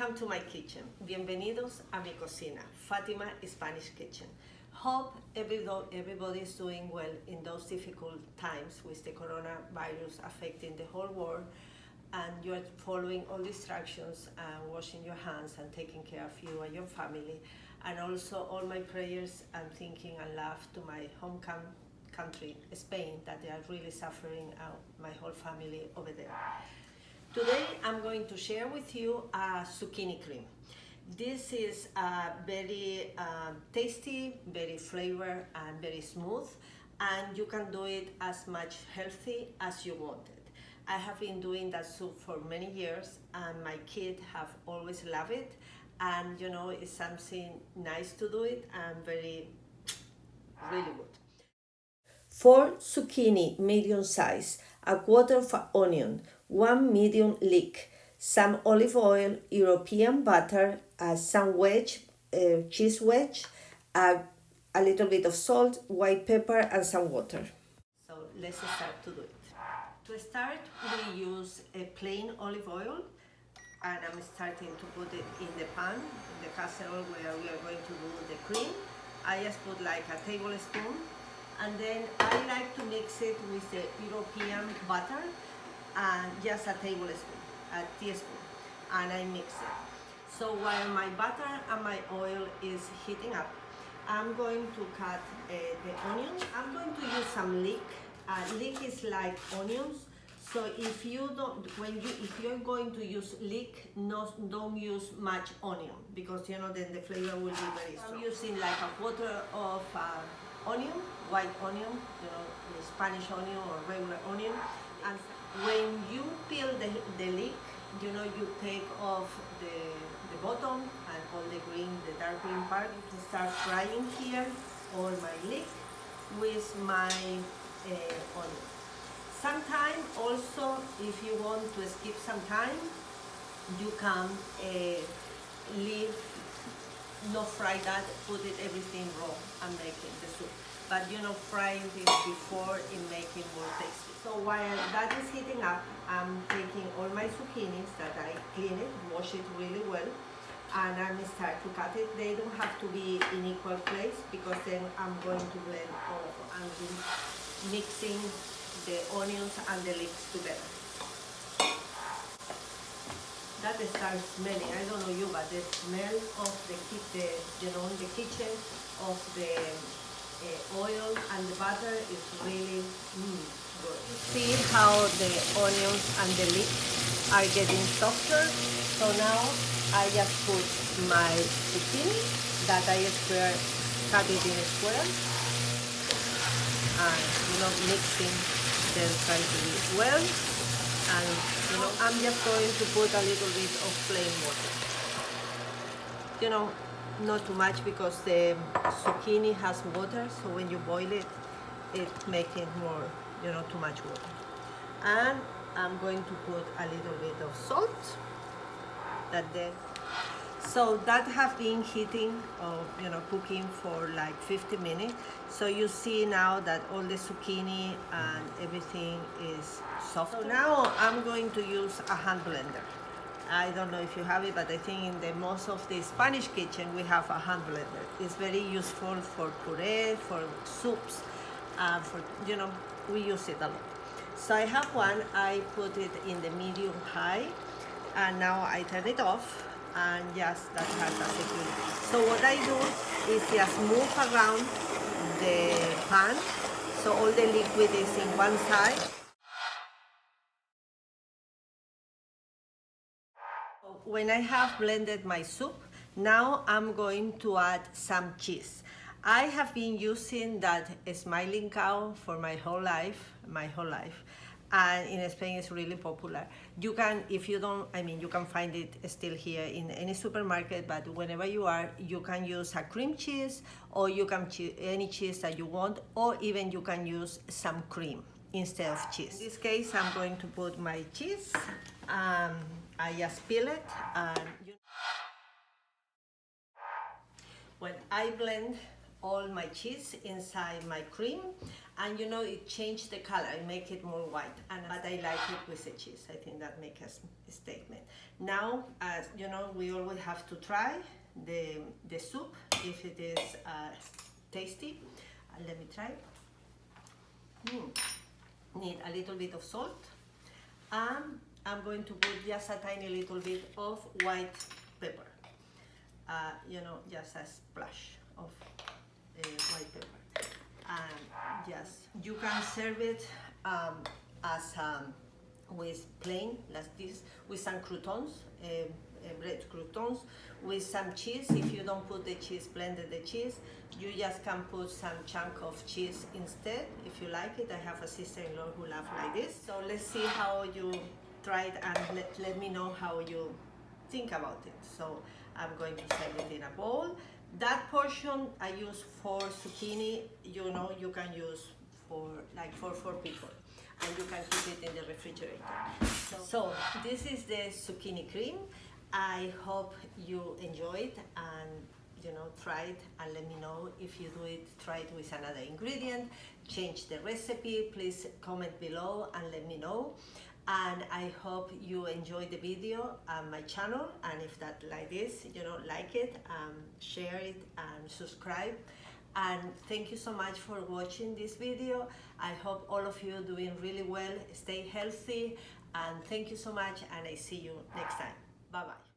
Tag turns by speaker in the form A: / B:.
A: Welcome to my kitchen. Bienvenidos a mi cocina, Fatima Spanish Kitchen. Hope everybody is doing well in those difficult times with the coronavirus affecting the whole world, and you are following all the instructions and washing your hands and taking care of you and your family. And also all my prayers and thinking and love to my home country, Spain, that they are really suffering, my whole family over there. Today I'm going to share with you a zucchini cream. This is very tasty, very flavor and very smooth, and you can do it as much healthy as you want it. I have been doing that soup for many years and my kids have always loved it, and you know, it's something nice to do it and really good. 4 zucchini medium size, a quarter of an onion, 1 medium leek, some olive oil, European butter, some wedge, cheese wedge, a little bit of salt, white pepper, and some water. So let's start to do it. To start, we use a plain olive oil, and I'm starting to put it in the pan, in the casserole where we are going to do the cream. I just put like a tablespoon, and then I like to mix it with the European butter and just a tablespoon, a teaspoon, and I mix it. So while my butter and my oil is heating up, I'm going to cut the onions. I'm going to use some leek. Leek is like onions. So if you don't, if you're going to use leek, don't use much onion, because you know then the flavor will be very strong. I'm using like a quarter of onion, white onion, you know, the Spanish onion or regular onion. And when you peel the leek, you know, you take off the bottom and all the green, the dark green part. To start frying here all my leek with my onion. Sometimes also, if you want to skip some time, you can leave, not fry that, put it everything raw and make it the soup. But you know, frying this before it make it more tasty. So while that is heating up, I'm taking all my zucchinis that I clean it, wash it really well, and I'm start to cut it. They don't have to be in equal place, because then I'm going to blend all and mixing the onions and the leeks together. That starts smelling. I don't know you, but the smell of the kitchen of the oil and the butter is really good. See how the onions and the leek are getting softer. So now I just put my zucchini that I cut it in squares, and you know, mixing them, trying to do it well. And you know, I'm just going to put a little bit of plain water. You know, not too much, because the zucchini has water, so when you boil it, it's making more, you know, too much water. And I'm going to put a little bit of salt. So that has been heating, or you know, cooking for like 50 minutes. So you see now that all the zucchini and everything is soft. So now I'm going to use a hand blender. I don't know if you have it, but I think in the most of the Spanish kitchen we have a hand blender. It's very useful for puree, for soups, for, you know, we use it a lot. So I have one. I put it in the medium high, and now I turn it off, and just that has a security. So what I do is just move around the pan, so all the liquid is in one side. When I have blended my soup, now I'm going to add some cheese. I have been using that smiling cow for my whole life, and in Spain it's really popular. You can, if you don't, I mean, you can find it still here in any supermarket, but whenever you are, you can use a cream cheese, or you can any cheese that you want, or even you can use some cream instead of cheese. In this case, I'm going to put my cheese. I just peel it, and when I blend all my cheese inside my cream, and you know, it changed the color, it make it more white, but I like it with the cheese. I think that makes a statement. Now, as you know, we always have to try the soup if it is tasty. Let me try. Need a little bit of salt, and I'm going to put just a tiny little bit of white pepper. You know, just a splash of white pepper. And just, you can serve it as with plain, like this, with some croutons, bread croutons, with some cheese. If you don't put the cheese, blended the cheese, you just can put some chunk of cheese instead, if you like it. I have a sister-in-law who loves like this. So let's see how you try it, and let me know how you think about it. So I'm going to serve it in a bowl. That portion I use for zucchini, you know, you can use for 4 people, and you can keep it in the refrigerator. So this is the zucchini cream. I hope you enjoy it, and you know, try it and let me know if you do it. Try it with another ingredient, change the recipe. Please comment below and let me know. And I hope you enjoy the video on my channel, and if that like this, you know, like it, share it and subscribe. And thank you so much for watching this video. I hope all of you are doing really well. Stay healthy, and thank you so much, and I see you next time. Bye bye.